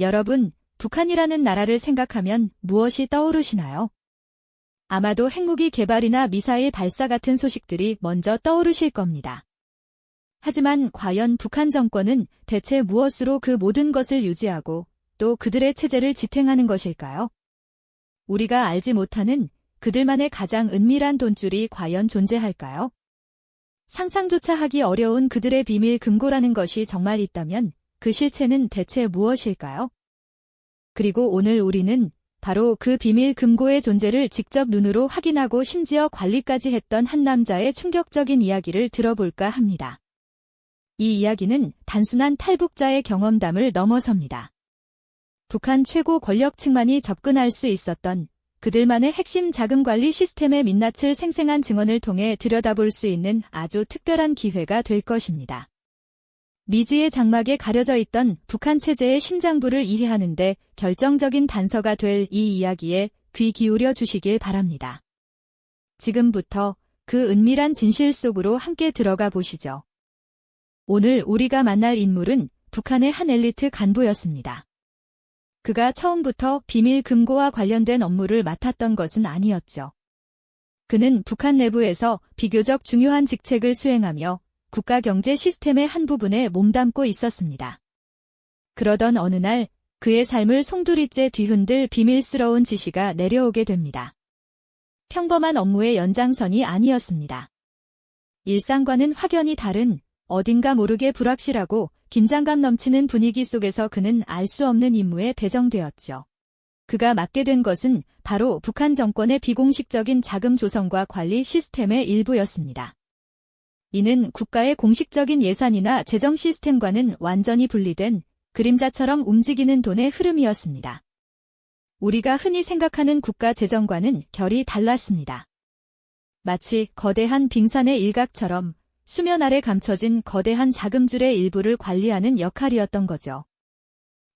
여러분, 북한이라는 나라를 생각하면 무엇이 떠오르시나요? 아마도 핵무기 개발이나 미사일 발사 같은 소식들이 먼저 떠오르실 겁니다. 하지만 과연 북한 정권은 대체 무엇으로 그 모든 것을 유지하고 또 그들의 체제를 지탱하는 것일까요? 우리가 알지 못하는 그들만의 가장 은밀한 돈줄이 과연 존재할까요? 상상조차 하기 어려운 그들의 비밀 금고라는 것이 정말 있다면 그 실체는 대체 무엇일까요? 그리고 오늘 우리는 바로 그 비밀 금고의 존재를 직접 눈으로 확인하고 심지어 관리까지 했던 한 남자의 충격적인 이야기를 들어볼까 합니다. 이 이야기는 단순한 탈북자의 경험담을 넘어섭니다. 북한 최고 권력층만이 접근할 수 있었던 그들만의 핵심 자금관리 시스템의 민낯을 생생한 증언을 통해 들여다볼 수 있는 아주 특별한 기회가 될 것입니다. 미지의 장막에 가려져 있던 북한 체제의 심장부를 이해하는 데 결정적인 단서가 될 이 이야기에 귀 기울여 주시길 바랍니다. 지금부터 그 은밀한 진실 속으로 함께 들어가 보시죠. 오늘 우리가 만날 인물은 북한의 한 엘리트 간부였습니다. 그가 처음부터 비밀 금고와 관련된 업무를 맡았던 것은 아니었죠. 그는 북한 내부에서 비교적 중요한 직책을 수행하며 국가 경제 시스템의 한 부분에 몸담고 있었습니다. 그러던 어느 날 그의 삶을 송두리째 뒤흔들 비밀스러운 지시가 내려오게 됩니다. 평범한 업무의 연장선이 아니었습니다. 일상과는 확연히 다른 어딘가 모르게 불확실하고 긴장감 넘치는 분위기 속에서 그는 알 수 없는 임무에 배정되었죠. 그가 맡게 된 것은 바로 북한 정권의 비공식적인 자금 조성과 관리 시스템의 일부였습니다. 이는 국가의 공식적인 예산이나 재정 시스템과는 완전히 분리된 그림자처럼 움직이는 돈의 흐름이었습니다. 우리가 흔히 생각하는 국가 재정과는 결이 달랐습니다. 마치 거대한 빙산의 일각처럼 수면 아래 감춰진 거대한 자금줄의 일부를 관리하는 역할이었던 거죠.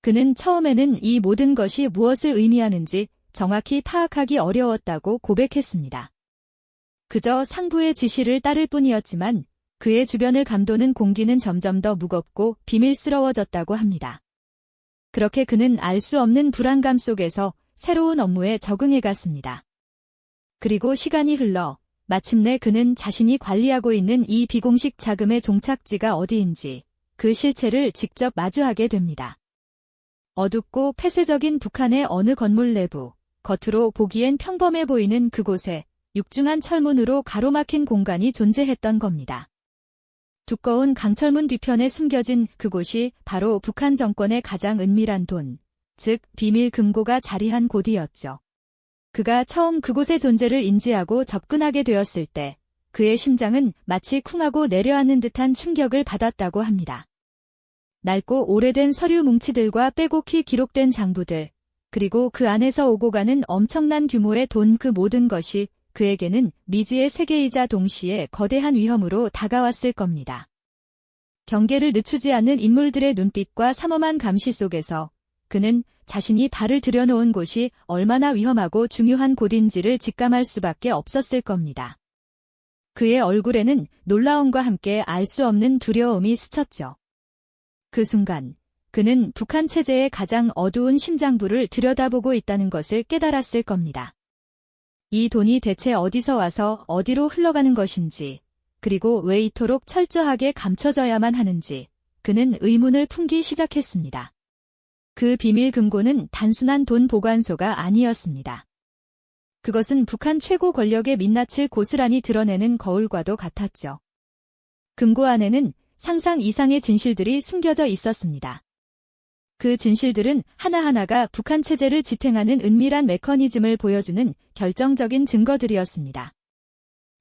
그는 처음에는 이 모든 것이 무엇을 의미하는지 정확히 파악하기 어려웠다고 고백했습니다. 그저 상부의 지시를 따를 뿐이었지만 그의 주변을 감도는 공기는 점점 더 무겁고 비밀스러워졌다고 합니다. 그렇게 그는 알 수 없는 불안감 속에서 새로운 업무에 적응해 갔습니다. 그리고 시간이 흘러 마침내 그는 자신이 관리하고 있는 이 비공식 자금의 종착지가 어디인지 그 실체를 직접 마주하게 됩니다. 어둡고 폐쇄적인 북한의 어느 건물 내부, 겉으로 보기엔 평범해 보이는 그곳에 육중한 철문으로 가로막힌 공간이 존재했던 겁니다. 두꺼운 강철문 뒤편에 숨겨진 그곳이 바로 북한 정권의 가장 은밀한 돈, 즉 비밀 금고가 자리한 곳이었죠. 그가 처음 그곳의 존재를 인지하고 접근하게 되었을 때 그의 심장은 마치 쿵하고 내려앉는 듯한 충격을 받았다고 합니다. 낡고 오래된 서류 뭉치들과 빼곡히 기록된 장부들, 그리고 그 안에서 오고 가는 엄청난 규모의 돈 그 모든 것이 그에게는 미지의 세계이자 동시에 거대한 위험으로 다가왔을 겁니다. 경계를 늦추지 않는 인물들의 눈빛과 삼엄한 감시 속에서 그는 자신이 발을 들여놓은 곳이 얼마나 위험하고 중요한 곳인지를 직감할 수밖에 없었을 겁니다. 그의 얼굴에는 놀라움과 함께 알 수 없는 두려움이 스쳤죠. 그 순간 그는 북한 체제의 가장 어두운 심장부를 들여다보고 있다는 것을 깨달았을 겁니다. 이 돈이 대체 어디서 와서 어디로 흘러가는 것인지, 그리고 왜 이토록 철저하게 감춰져야만 하는지 그는 의문을 품기 시작했습니다. 그 비밀 금고는 단순한 돈 보관소가 아니었습니다. 그것은 북한 최고 권력의 민낯을 고스란히 드러내는 거울과도 같았죠. 금고 안에는 상상 이상의 진실들이 숨겨져 있었습니다. 그 진실들은 하나하나가 북한 체제를 지탱하는 은밀한 메커니즘을 보여주는 결정적인 증거들이었습니다.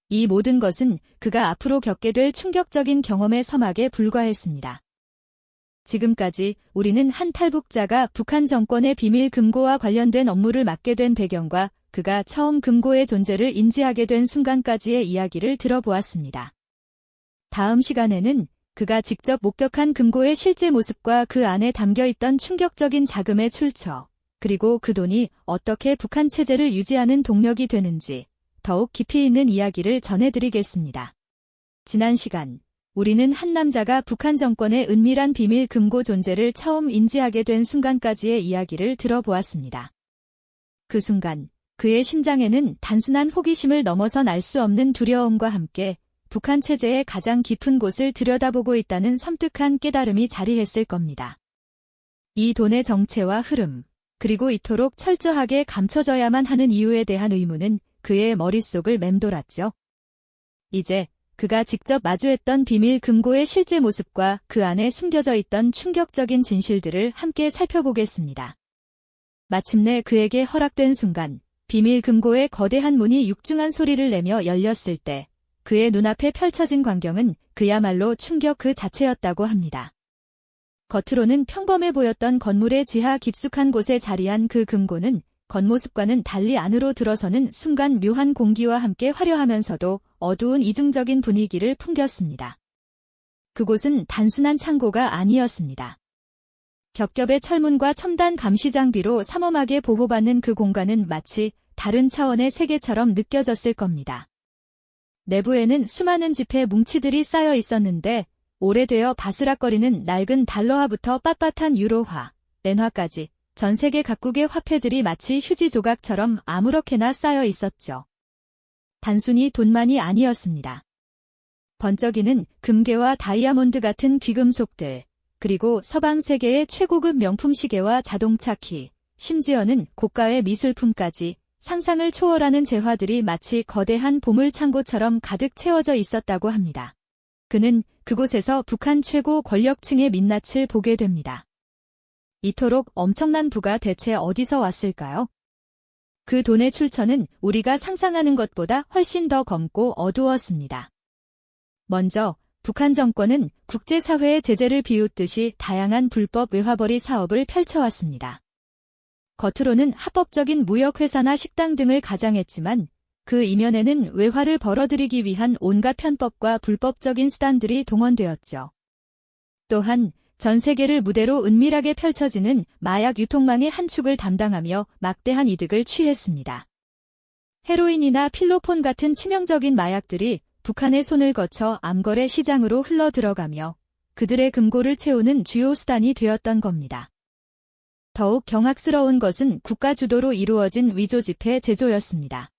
이 모든 것은 그가 앞으로 겪게 될 충격적인 경험의 서막에 불과했습니다. 지금까지 우리는 한 탈북자가 북한 정권의 비밀 금고와 관련된 업무를 맡게 된 배경과 그가 처음 금고의 존재를 인지하게 된 순간까지의 이야기를 들어보았습니다. 다음 시간에는 그가 직접 목격한 금고의 실제 모습과 그 안에 담겨있던 충격적인 자금의 출처, 그리고 그 돈이 어떻게 북한 체제를 유지하는 동력이 되는지 더욱 깊이 있는 이야기를 전해드리겠습니다. 지난 시간 우리는 한 남자가 북한 정권의 은밀한 비밀 금고 존재를 처음 인지하게 된 순간까지의 이야기를 들어보았습니다. 그 순간 그의 심장에는 단순한 호기심을 넘어선 알 수 없는 두려움과 함께 북한 체제의 가장 깊은 곳을 들여다보고 있다는 섬뜩한 깨달음이 자리했을 겁니다. 이 돈의 정체와 흐름, 그리고 이토록 철저하게 감춰져야만 하는 이유에 대한 의문은 그의 머릿속을 맴돌았죠. 이제 그가 직접 마주했던 비밀 금고의 실제 모습과 그 안에 숨겨져 있던 충격적인 진실들을 함께 살펴보겠습니다. 마침내 그에게 허락된 순간, 비밀 금고의 거대한 문이 육중한 소리를 내며 열렸을 때 그의 눈앞에 펼쳐진 광경은 그야말로 충격 그 자체였다고 합니다. 겉으로는 평범해 보였던 건물의 지하 깊숙한 곳에 자리한 그 금고는 겉모습과는 달리 안으로 들어서는 순간 묘한 공기와 함께 화려하면서도 어두운 이중적인 분위기를 풍겼습니다. 그곳은 단순한 창고가 아니었습니다. 겹겹의 철문과 첨단 감시 장비로 삼엄하게 보호받는 그 공간은 마치 다른 차원의 세계처럼 느껴졌을 겁니다. 내부에는 수많은 지폐 뭉치들이 쌓여 있었는데 오래되어 바스락거리는 낡은 달러화부터 빳빳한 유로화, 엔화까지 전 세계 각국의 화폐들이 마치 휴지 조각처럼 아무렇게나 쌓여 있었죠. 단순히 돈만이 아니었습니다. 번쩍이는 금괴와 다이아몬드 같은 귀금속들, 그리고 서방 세계의 최고급 명품 시계와 자동차 키, 심지어는 고가의 미술품까지 상상을 초월하는 재화들이 마치 거대한 보물창고처럼 가득 채워져 있었다고 합니다. 그는 그곳에서 북한 최고 권력층의 민낯을 보게 됩니다. 이토록 엄청난 부가 대체 어디서 왔을까요? 그 돈의 출처는 우리가 상상하는 것보다 훨씬 더 검고 어두웠습니다. 먼저 북한 정권은 국제사회의 제재를 비웃듯이 다양한 불법 외화벌이 사업을 펼쳐왔습니다. 겉으로는 합법적인 무역회사나 식당 등을 가장했지만 그 이면에는 외화를 벌어들이기 위한 온갖 편법과 불법적인 수단들이 동원되었죠. 또한 전 세계를 무대로 은밀하게 펼쳐지는 마약 유통망의 한 축을 담당하며 막대한 이득을 취했습니다. 헤로인이나 필로폰 같은 치명적인 마약들이 북한의 손을 거쳐 암거래 시장으로 흘러들어가며 그들의 금고를 채우는 주요 수단이 되었던 겁니다. 더욱 경악스러운 것은 국가 주도로 이루어진 위조 지폐 제조였습니다.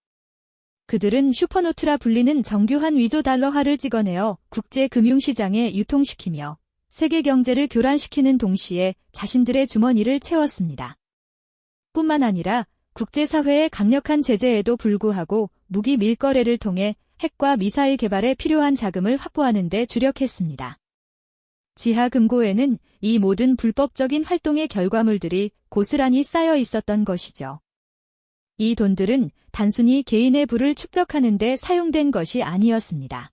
그들은 슈퍼노트라 불리는 정교한 위조 달러화를 찍어내어 국제 금융시장에 유통시키며 세계 경제를 교란시키는 동시에 자신들의 주머니를 채웠습니다. 뿐만 아니라 국제사회의 강력한 제재에도 불구하고 무기 밀거래를 통해 핵과 미사일 개발에 필요한 자금을 확보하는 데 주력했습니다. 지하 금고에는 이 모든 불법적인 활동의 결과물들이 고스란히 쌓여 있었던 것이죠. 이 돈들은 단순히 개인의 부를 축적하는 데 사용된 것이 아니었습니다.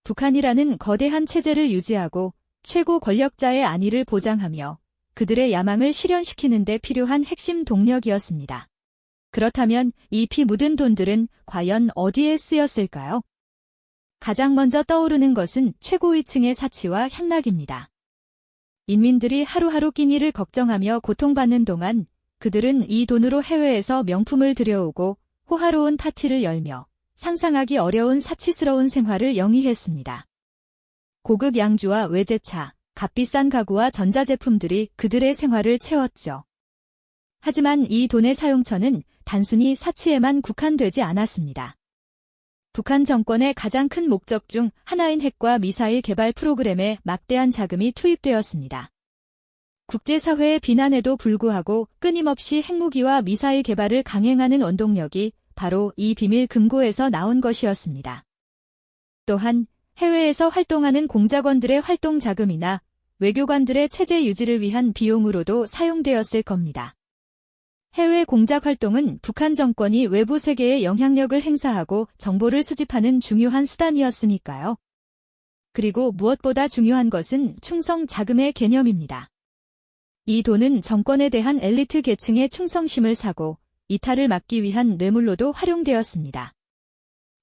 북한이라는 거대한 체제를 유지하고 최고 권력자의 안위를 보장하며 그들의 야망을 실현시키는 데 필요한 핵심 동력이었습니다. 그렇다면 이 피 묻은 돈들은 과연 어디에 쓰였을까요? 가장 먼저 떠오르는 것은 최고위층의 사치와 향락입니다. 인민들이 하루하루 끼니를 걱정하며 고통받는 동안 그들은 이 돈으로 해외에서 명품을 들여오고 호화로운 파티를 열며 상상하기 어려운 사치스러운 생활을 영위했습니다. 고급 양주와 외제차, 값비싼 가구와 전자제품들이 그들의 생활을 채웠죠. 하지만 이 돈의 사용처는 단순히 사치에만 국한되지 않았습니다. 북한 정권의 가장 큰 목적 중 하나인 핵과 미사일 개발 프로그램에 막대한 자금이 투입되었습니다. 국제사회의 비난에도 불구하고 끊임없이 핵무기와 미사일 개발을 강행하는 원동력이 바로 이 비밀 금고에서 나온 것이었습니다. 또한 해외에서 활동하는 공작원들의 활동 자금이나 외교관들의 체제 유지를 위한 비용으로도 사용되었을 겁니다. 해외 공작 활동은 북한 정권이 외부 세계에 영향력을 행사하고 정보를 수집하는 중요한 수단이었으니까요. 그리고 무엇보다 중요한 것은 충성 자금의 개념입니다. 이 돈은 정권에 대한 엘리트 계층의 충성심을 사고 이탈을 막기 위한 뇌물로도 활용되었습니다.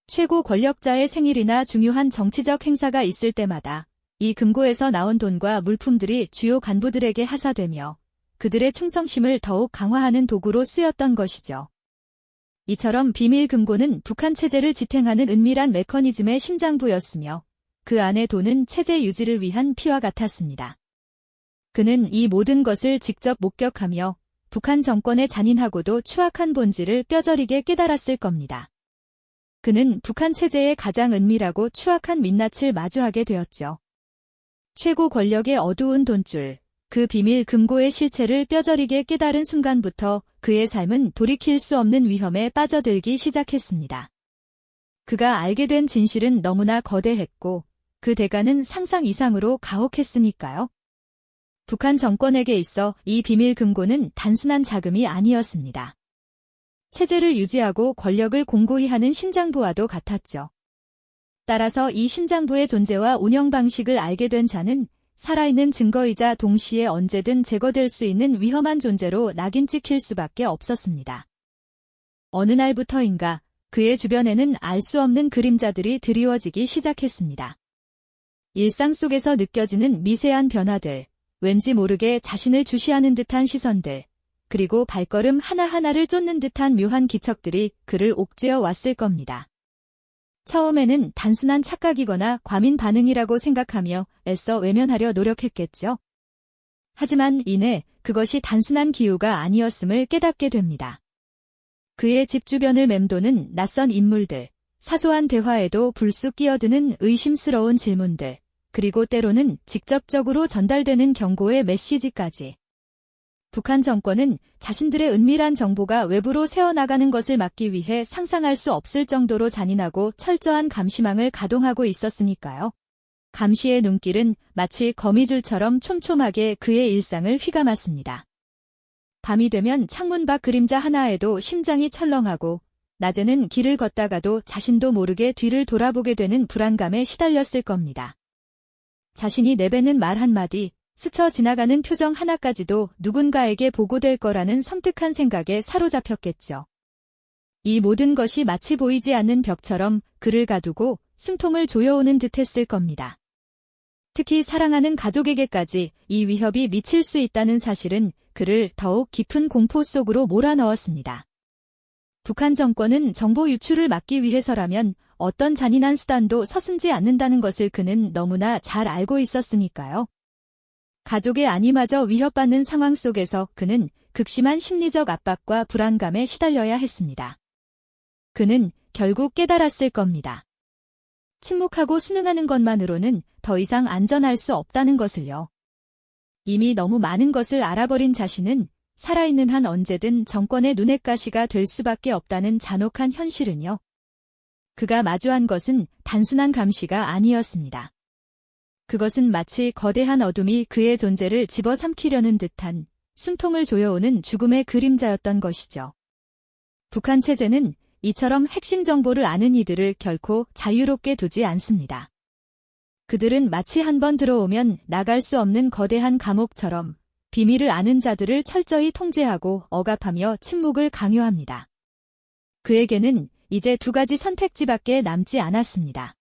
최고 권력자의 생일이나 중요한 정치적 행사가 있을 때마다 이 금고에서 나온 돈과 물품들이 주요 간부들에게 하사되며 그들의 충성심을 더욱 강화하는 도구로 쓰였던 것이죠. 이처럼 비밀 금고는 북한 체제를 지탱하는 은밀한 메커니즘의 심장부였으며 그 안에 도는 체제 유지를 위한 피와 같았습니다. 그는 이 모든 것을 직접 목격하며 북한 정권의 잔인하고도 추악한 본질을 뼈저리게 깨달았을 겁니다. 그는 북한 체제의 가장 은밀하고 추악한 민낯을 마주하게 되었죠. 최고 권력의 어두운 돈줄, 그 비밀 금고의 실체를 뼈저리게 깨달은 순간부터 그의 삶은 돌이킬 수 없는 위험에 빠져들기 시작했습니다. 그가 알게 된 진실은 너무나 거대했고 그 대가는 상상 이상으로 가혹했으니까요. 북한 정권에게 있어 이 비밀 금고는 단순한 자금이 아니었습니다. 체제를 유지하고 권력을 공고히 하는 심장부와도 같았죠. 따라서 이 심장부의 존재와 운영 방식을 알게 된 자는 살아있는 증거이자 동시에 언제든 제거될 수 있는 위험한 존재로 낙인 찍힐 수밖에 없었습니다. 어느 날부터인가 그의 주변에는 알 수 없는 그림자들이 드리워지기 시작했습니다. 일상 속에서 느껴지는 미세한 변화들, 왠지 모르게 자신을 주시하는 듯한 시선들, 그리고 발걸음 하나하나를 쫓는 듯한 묘한 기척들이 그를 옥죄어 왔을 겁니다. 처음에는 단순한 착각이거나 과민 반응이라고 생각하며 애써 외면하려 노력했겠죠. 하지만 이내 그것이 단순한 기우가 아니었음을 깨닫게 됩니다. 그의 집 주변을 맴도는 낯선 인물들, 사소한 대화에도 불쑥 끼어드는 의심스러운 질문들, 그리고 때로는 직접적으로 전달되는 경고의 메시지까지. 북한 정권은 자신들의 은밀한 정보가 외부로 새어나가는 것을 막기 위해 상상할 수 없을 정도로 잔인하고 철저한 감시망을 가동하고 있었으니까요. 감시의 눈길은 마치 거미줄처럼 촘촘하게 그의 일상을 휘감았습니다. 밤이 되면 창문 밖 그림자 하나에도 심장이 철렁하고 낮에는 길을 걷다가도 자신도 모르게 뒤를 돌아보게 되는 불안감에 시달렸을 겁니다. 자신이 내뱉는 말 한마디, 스쳐 지나가는 표정 하나까지도 누군가에게 보고될 거라는 섬뜩한 생각에 사로잡혔겠죠. 이 모든 것이 마치 보이지 않는 벽처럼 그를 가두고 숨통을 조여오는 듯했을 겁니다. 특히 사랑하는 가족에게까지 이 위협이 미칠 수 있다는 사실은 그를 더욱 깊은 공포 속으로 몰아넣었습니다. 북한 정권은 정보 유출을 막기 위해서라면 어떤 잔인한 수단도 서슴지 않는다는 것을 그는 너무나 잘 알고 있었으니까요. 가족의 안위마저 위협받는 상황 속에서 그는 극심한 심리적 압박과 불안감에 시달려야 했습니다. 그는 결국 깨달았을 겁니다. 침묵하고 순응하는 것만으로는 더 이상 안전할 수 없다는 것을요. 이미 너무 많은 것을 알아버린 자신은 살아있는 한 언제든 정권의 눈엣 가시가 될 수밖에 없다는 잔혹한 현실은요. 그가 마주한 것은 단순한 감시가 아니었습니다. 그것은 마치 거대한 어둠이 그의 존재를 집어삼키려는 듯한 숨통을 조여오는 죽음의 그림자였던 것이죠. 북한 체제는 이처럼 핵심 정보를 아는 이들을 결코 자유롭게 두지 않습니다. 그들은 마치 한번 들어오면 나갈 수 없는 거대한 감옥처럼 비밀을 아는 자들을 철저히 통제하고 억압하며 침묵을 강요합니다. 그에게는 이제 두 가지 선택지밖에 남지 않았습니다.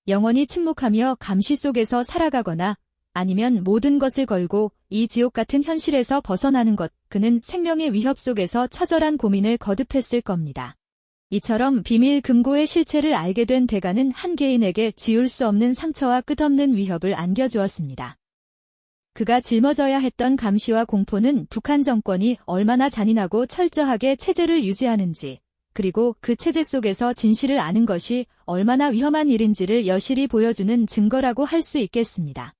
영원히 침묵하며 감시 속에서 살아가거나 아니면 모든 것을 걸고 이 지옥 같은 현실에서 벗어나는 것. 그는 생명의 위협 속에서 처절한 고민을 거듭했을 겁니다. 이처럼 비밀 금고의 실체를 알게 된 대가는 한 개인에게 지울 수 없는 상처와 끝없는 위협을 안겨주었습니다. 그가 짊어져야 했던 감시와 공포는 북한 정권이 얼마나 잔인하고 철저하게 체제를 유지하는지, 그리고 그 체제 속에서 진실을 아는 것이 얼마나 위험한 일인지를 여실히 보여주는 증거라고 할 수 있겠습니다.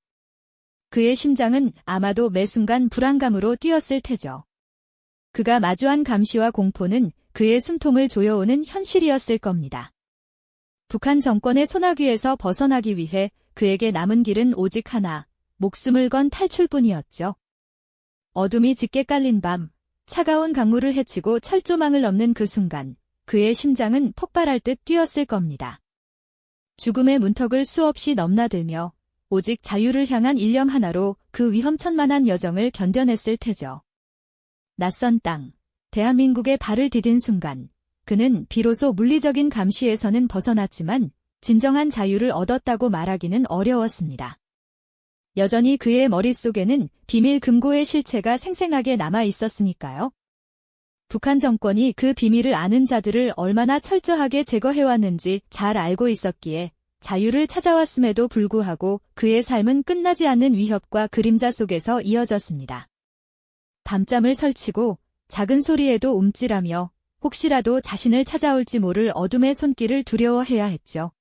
그의 심장은 아마도 매 순간 불안감으로 뛰었을 테죠. 그가 마주한 감시와 공포는 그의 숨통을 조여오는 현실이었을 겁니다. 북한 정권의 소나귀에서 벗어나기 위해 그에게 남은 길은 오직 하나, 목숨을 건 탈출뿐이었죠. 어둠이 짙게 깔린 밤, 차가운 강물을 헤치고 철조망을 넘는 그 순간, 그의 심장은 폭발할 듯 뛰었을 겁니다. 죽음의 문턱을 수없이 넘나들며 오직 자유를 향한 일념 하나로 그 위험천만한 여정을 견뎌냈을 테죠. 낯선 땅, 대한민국에 발을 디딘 순간, 그는 비로소 물리적인 감시에서는 벗어났지만 진정한 자유를 얻었다고 말하기는 어려웠습니다. 여전히 그의 머릿속에는 비밀 금고의 실체가 생생하게 남아 있었으니까요. 북한 정권이 그 비밀을 아는 자들을 얼마나 철저하게 제거해왔는지 잘 알고 있었기에 자유를 찾아왔음에도 불구하고 그의 삶은 끝나지 않는 위협과 그림자 속에서 이어졌습니다. 밤잠을 설치고 작은 소리에도 움찔하며 혹시라도 자신을 찾아올지 모를 어둠의 손길을 두려워해야 했죠.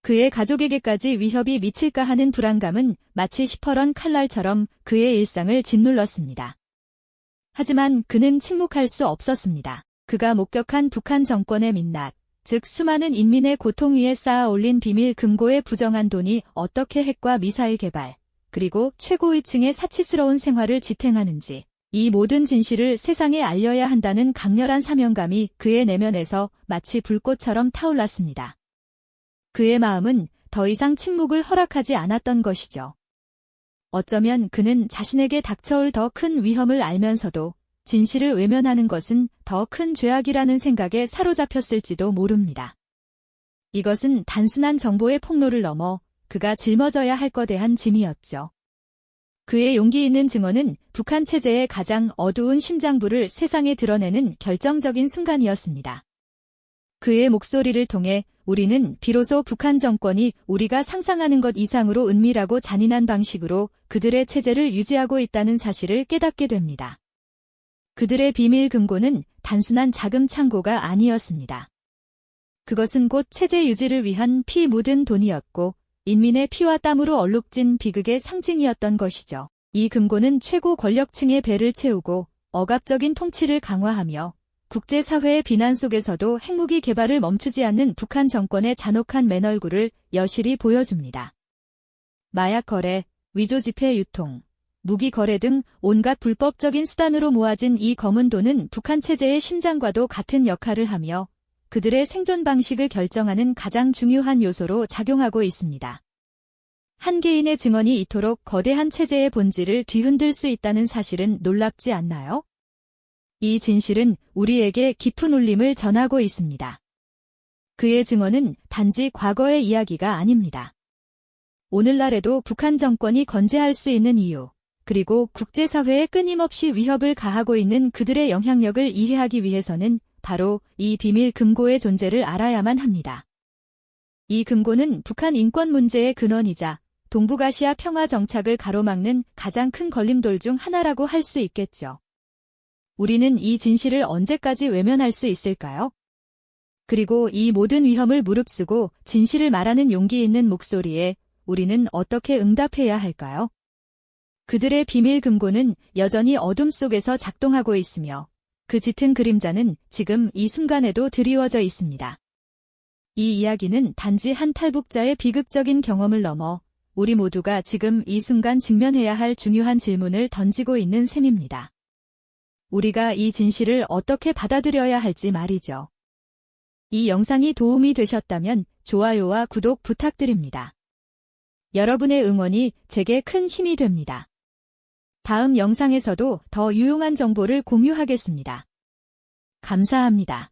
그의 가족에게까지 위협이 미칠까 하는 불안감은 마치 시퍼런 칼날처럼 그의 일상을 짓눌렀습니다. 하지만 그는 침묵할 수 없었습니다. 그가 목격한 북한 정권의 민낯, 즉 수많은 인민의 고통 위에 쌓아 올린 비밀 금고의 부정한 돈이 어떻게 핵과 미사일 개발, 그리고 최고위층의 사치스러운 생활을 지탱하는지, 이 모든 진실을 세상에 알려야 한다는 강렬한 사명감이 그의 내면에서 마치 불꽃처럼 타올랐습니다. 그의 마음은 더 이상 침묵을 허락하지 않았던 것이죠. 어쩌면 그는 자신에게 닥쳐올 더 큰 위험을 알면서도 진실을 외면하는 것은 더 큰 죄악이라는 생각에 사로잡혔을지도 모릅니다. 이것은 단순한 정보의 폭로를 넘어 그가 짊어져야 할 거대한 짐이었죠. 그의 용기 있는 증언은 북한 체제의 가장 어두운 심장부를 세상에 드러내는 결정적인 순간이었습니다. 그의 목소리를 통해 우리는 비로소 북한 정권이 우리가 상상하는 것 이상으로 은밀하고 잔인한 방식으로 그들의 체제를 유지하고 있다는 사실을 깨닫게 됩니다. 그들의 비밀 금고는 단순한 자금 창고가 아니었습니다. 그것은 곧 체제 유지를 위한 피 묻은 돈이었고 인민의 피와 땀으로 얼룩진 비극의 상징이었던 것이죠. 이 금고는 최고 권력층의 배를 채우고 억압적인 통치를 강화하며 국제사회의 비난 속에서도 핵무기 개발을 멈추지 않는 북한 정권의 잔혹한 맨얼굴을 여실히 보여줍니다. 마약 거래, 위조 지폐 유통, 무기 거래 등 온갖 불법적인 수단으로 모아진 이 검은 돈은 북한 체제의 심장과도 같은 역할을 하며 그들의 생존 방식을 결정하는 가장 중요한 요소로 작용하고 있습니다. 한 개인의 증언이 이토록 거대한 체제의 본질을 뒤흔들 수 있다는 사실은 놀랍지 않나요? 이 진실은 우리에게 깊은 울림을 전하고 있습니다. 그의 증언은 단지 과거의 이야기가 아닙니다. 오늘날에도 북한 정권이 건재할 수 있는 이유, 그리고 국제사회에 끊임없이 위협을 가하고 있는 그들의 영향력을 이해하기 위해서는 바로 이 비밀 금고의 존재를 알아야만 합니다. 이 금고는 북한 인권 문제의 근원이자 동북아시아 평화 정착을 가로막는 가장 큰 걸림돌 중 하나라고 할 수 있겠죠. 우리는 이 진실을 언제까지 외면할 수 있을까요? 그리고 이 모든 위험을 무릅쓰고 진실을 말하는 용기 있는 목소리에 우리는 어떻게 응답해야 할까요? 그들의 비밀 금고는 여전히 어둠 속에서 작동하고 있으며 그 짙은 그림자는 지금 이 순간에도 드리워져 있습니다. 이 이야기는 단지 한 탈북자의 비극적인 경험을 넘어 우리 모두가 지금 이 순간 직면해야 할 중요한 질문을 던지고 있는 셈입니다. 우리가 이 진실을 어떻게 받아들여야 할지 말이죠. 이 영상이 도움이 되셨다면 좋아요와 구독 부탁드립니다. 여러분의 응원이 제게 큰 힘이 됩니다. 다음 영상에서도 더 유용한 정보를 공유하겠습니다. 감사합니다.